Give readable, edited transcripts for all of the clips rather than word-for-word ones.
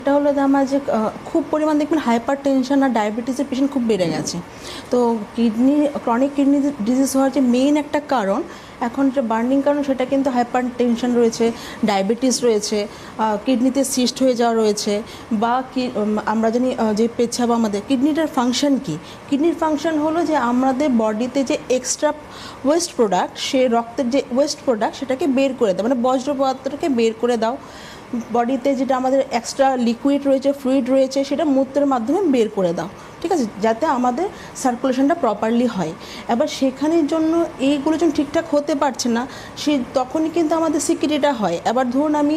এটা হলো যে আমার যে খুব পরিমাণ দেখবেন হাইপার টেনশন আর ডায়াবেটিসের পেশেন্ট খুব বেড়ে গেছে। তো ক্রনিক কিডনি ডিজিজ হওয়ার যে মেইন একটা কারণ, এখন যে বার্নিং কারণ সেটা কিন্তু হাইপার টেনশন রয়েছে, ডায়াবেটিস রয়েছে, কিডনিতে সিস্ট হয়ে যাওয়া রয়েছে, বা আমরা জানি যে পেচ্ছাব আমাদের কিডনিটার ফাংশন কি, কিডনির ফাংশন হলো যে আমাদের বডিতে যে এক্সট্রা ওয়েস্ট প্রোডাক্ট, সে রক্তের যে ওয়েস্ট প্রোডাক্ট সেটাকে বের করে দাও, মানে বজ্র পদার্থটাকে বের করে দাও। বডিতে যেটা আমাদের এক্সট্রা লিকুইড রয়েছে, ফ্লুইড রয়েছে, সেটা মূত্রের মাধ্যমে বের করে দাও, ঠিক আছে, যাতে আমাদের সার্কুলেশনটা প্রপারলি হয়। এবার সেখানের জন্য এইগুলো যখন ঠিকঠাক হতে পারছে না, তখনই কিন্তু আমাদের সিকিডিটা হয়। এবার ধরুন আমি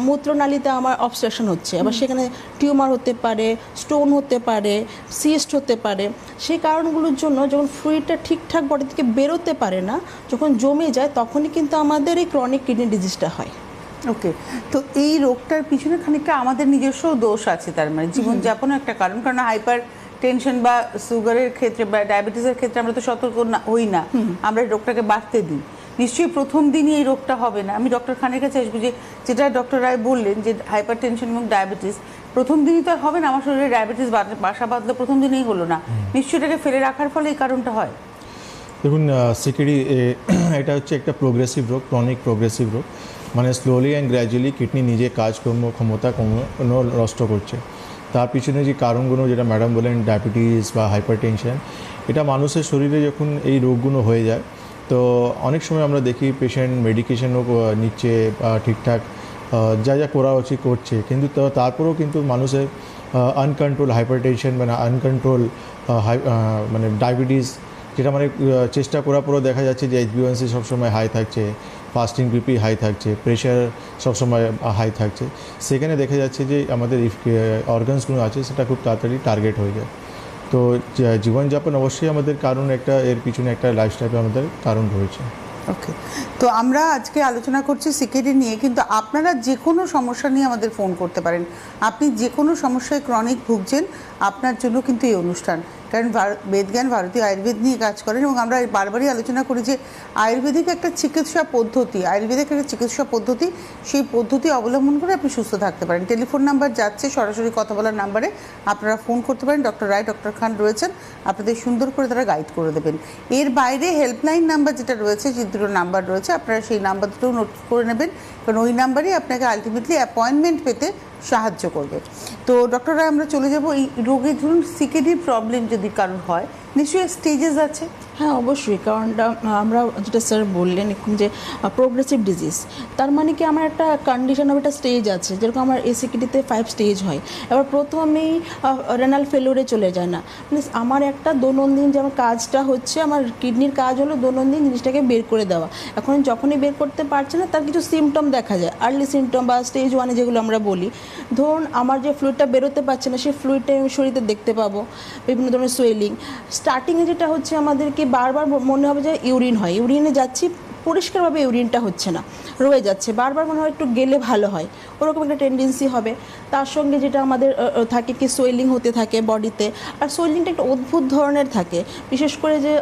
মূত্রনালীতে আমার অবস্ট্রাকশন হচ্ছে, এবার সেখানে টিউমার হতে পারে, স্টোন হতে পারে, সিস্ট হতে পারে। সেই কারণগুলোর জন্য যখন ফ্লুইডটা ঠিকঠাক বডি থেকে বেরোতে পারে না, যখন জমে যায়, তখনই কিন্তু আমাদের এই ক্রনিক কিডনি ডিজিজটা হয়। ওকে, তো এই রোগটার পিছনে খানিকটা আমাদের নিজস্ব দোষ আছে, তার মানে জীবনযাপনও একটা কারণ। কারণ হাইপার টেনশন বা সুগারের ক্ষেত্রে বা ডায়াবেটিসের ক্ষেত্রে আমরা তো সতর্ক হই না, আমরা এই রোগটাকে বাড়তে দিই। নিশ্চয়ই প্রথম দিনই এই রোগটা হবে না। আমি ডক্টর খানের কাছে আসবো, যে যেটা ডক্টর রায় বললেন যে হাইপার টেনশন এবং ডায়াবেটিস প্রথম দিনই তো হবে না। আমার শরীরে ডায়াবেটিস বাসা বাঁধলে প্রথম দিনেই হলো না, নিশ্চয়ই এটাকে ফেলে রাখার ফলে এই কারণটা হয়। দেখুন, সিকিডি এটা হচ্ছে একটা প্রোগ্রেসিভ রোগ, ক্রনিক প্রোগ্রেসিভ রোগ। মানে স্লোলি অ্যান্ড গ্র্যাজুয়ালি কিডনি নিজে কাজকর্ম ক্ষমতা নষ্ট করছে। তার পিছনে যে কারণগুলো যেটা ম্যাডাম বলেন, ডায়াবেটিস বা হাইপার টেনশন, এটা মানুষের শরীরে যখন এই রোগগুলো হয়ে যায়, তো অনেক সময় আমরা দেখি পেশেন্ট মেডিকেশনও নিচ্ছে বা ঠিকঠাক যা যা করা উচিত করছে, কিন্তু তারপরেও কিন্তু মানুষের আনকন্ট্রোল হাইপার টেনশন মানে আনকন্ট্রোল মানে ডায়াবেটিস, যেটা মানে চেষ্টা করার পরেও দেখা যাচ্ছে যে HbA1c সবসময় হাই থাকছে, ফাস্টিং বিপি হাই থাকছে, প্রেশার সবসময় হাই থাকছে। সেখানে দেখা যাচ্ছে যে আমাদের অর্গানসগুলো আছে সেটা খুব তাড়াতাড়ি টার্গেট হয়ে যায়। তো জীবনযাপন অবশ্যই আমাদের কারণ, এর পিছনে একটা লাইফস্টাইল আমাদের কারণ রয়েছে। ওকে, তো আমরা আজকে আলোচনা করছি সিকিডি নিয়ে, কিন্তু আপনারা যে কোনো সমস্যা নিয়ে আমাদের ফোন করতে পারেন। আপনি যে কোনো সমস্যায় ক্রনিক ভুগছেন, আপনার জন্য কিন্তু এই অনুষ্ঠান। কারণ বেদজ্ঞান ভারতীয় আয়ুর্বেদ নিয়ে কাজ করেন, এবং আমরা বারবারই আলোচনা করি যে আয়ুর্বেদিক একটা চিকিৎসা পদ্ধতি, আয়ুর্বেদিক একটা চিকিৎসা পদ্ধতি, সেই পদ্ধতি অবলম্বন করে আপনি সুস্থ থাকতে পারেন। টেলিফোন নাম্বার যাচ্ছে, সরাসরি কথা বলার নাম্বারে আপনারা ফোন করতে পারেন। ডক্টর রায়, ডক্টর খান রয়েছেন, আপনাদের সুন্দর করে তারা গাইড করে দেবেন। এর বাইরে হেল্পলাইন নাম্বার যেটা রয়েছে, যে দুটো নাম্বার রয়েছে, আপনারা সেই নাম্বার দুটো নোট করে নেবেন, কারণ ওই নাম্বারই আপনাকে আলটিমেটলি অ্যাপয়েন্টমেন্ট পেতে সাহায্য করবে। তো ডক্টর রায়, আমরা চলে যাব এই রোগের, ধরুন সিকিডির প্রবলেম যদি কারোর হয়, নিশ্চয়ই স্টেজেস আছে। হ্যাঁ, অবশ্যই, কারণ আমরা যেটা স্যার বললেন এখন যে প্রোগ্রেসিভ ডিজিজ, তার মানে কি আমার একটা কন্ডিশন হবে, একটা স্টেজ আছে। যেরকম আমার এসিকিডিতে 5 স্টেজ হয়। এবার প্রথমেই রেনাল ফেলিওরে চলে যায় না, মানে আমার একটা দৈনন্দিন যে আমার কাজটা হচ্ছে, আমার কিডনির কাজ হলো দৈনন্দিন জিনিসটাকে বের করে দেওয়া। এখন যখনই বের করতে পারছে না, তার কিছু সিমটম দেখা যায়, আর্লি সিমটম বা স্টেজ 1 যেগুলো আমরা বলি। ধরুন আমার যে ফ্লুইডটা বেরোতে পারছে না, সেই ফ্লুইডটা আমি শরীরে দেখতে পাবো, বিভিন্ন ধরনের সোয়েলিং। স্টার্টিংয়ে যেটা হচ্ছে, আমাদেরকে বারবার মনে হবে যে ইউরিন হয়, ইউরিনে যাচ্ছি, পরিষ্কারভাবে ইউরিনটা হচ্ছে না, রয়ে যাচ্ছে, বারবার মনে হয় একটু গেলে ভালো হয়, ওরকম একটা টেন্ডেন্সি হবে। তার সঙ্গে যেটা আমাদের থাকে কি, সোয়েলিং হতে থাকে বডিতে। আর সোয়েলিংটা একটা অদ্ভুত ধরনের থাকে, বিশেষ করে যে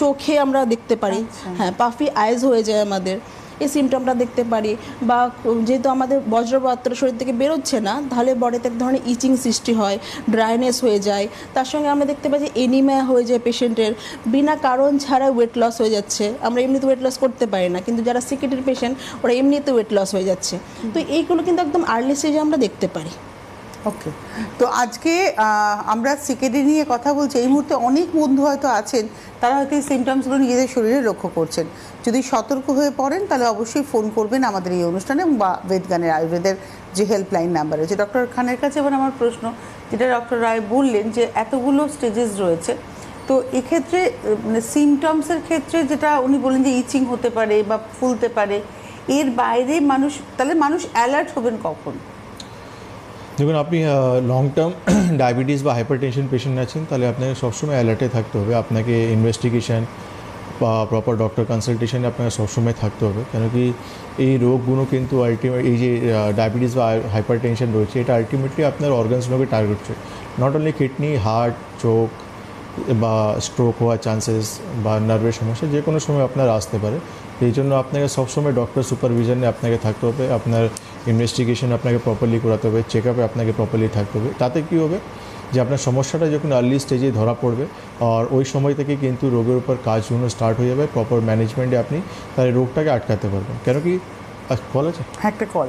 চোখে আমরা দেখতে পারি, হ্যাঁ, পাফি আইজ হয়ে যায় আমাদের, এই সিমটমটা দেখতে পারি। বা যেহেতু আমাদের বজ্র পদার্থ শরীর থেকে বেরোচ্ছে না, তাহলে বডিতে এক ধরনের ইচিং সৃষ্টি হয়, ড্রাইনেস হয়ে যায়। তার সঙ্গে আমরা দেখতে পাই যে এনিমিয়া হয়ে যায় পেশেন্টের, বিনা কারণ ছাড়া ওয়েট লস হয়ে যাচ্ছে। আমরা এমনিতে ওয়েট লস করতে পারি না, কিন্তু যারা সিকিডির পেশেন্ট, ওরা এমনিতে ওয়েট লস হয়ে যাচ্ছে। তো এইগুলো কিন্তু একদম আর্লি স্টেজে আমরা দেখতে পারি। ওকে, তো আজকে আমরা সিকিডি নিয়ে কথা বলছি। এই মুহূর্তে অনেক বন্ধু হয়তো আছেন, তারা হয়তো এই সিমটমসগুলো নিজেদের শরীরে লক্ষ্য করছেন। যদি সতর্ক হয়ে পড়েন, তাহলে অবশ্যই ফোন করবেন আমাদের এই অনুষ্ঠানে, বা বেদজ্ঞানের আয়ুর্বেদের যে হেল্পলাইন নাম্বার রয়েছে। ডক্টর খানের কাছে এবার আমার প্রশ্ন, যেটা ডক্টর রায় বললেন যে এতগুলো স্টেজেস রয়েছে, তো এক্ষেত্রে মানে সিমটমসের ক্ষেত্রে যেটা উনি বলেন যে ইচিং হতে পারে বা ফুলতে পারে, এর বাইরে মানুষ অ্যালার্ট হবেন কখন? দেখুন, আপনি লং টার্ম ডায়াবেটিস বা হাইপার টেনশন পেশেন্ট আছেন, তাহলে আপনাকে সবসময় অ্যালার্টে থাকতে হবে। আপনাকে ইনভেস্টিগেশন বা প্রপার ডক্টর কনসালটেশনে আপনাকে সবসময় থাকতে হবে। কেন কি এই রোগগুলো কিন্তু এই যে ডায়াবেটিস বা হাইপার টেনশন রয়েছে, এটা আলটিমেটলি আপনার অর্গানসগুলোকে টার্গেট করছে, নট অনলি কিডনি, হার্ট, চোখ বা স্ট্রোক হওয়ার চান্সেস বা নার্ভের সমস্যা যে কোনো সময় আপনার আসতে পারে। এই জন্য আপনাকে সবসময় ডক্টর সুপারভিশনে আপনাকে থাকতে হবে। আপনার ইনভেস্টিগেশন আপনাকে প্রপারলি করাতে হবে, চেক আপে আপনাকে প্রপারলি থাকতে হবে। তাতে কী হবে যে আপনার সমস্যাটা যখন আর্লি স্টেজে ধরা পড়বে আর ওই সময় থেকে কিন্তু রোগের উপর কাজগুলো স্টার্ট হয়ে যাবে, প্রপার ম্যানেজমেন্টে আপনি তাহলে রোগটাকে আটকাতে পারবেন। কেন কি কল আছে? একটা কল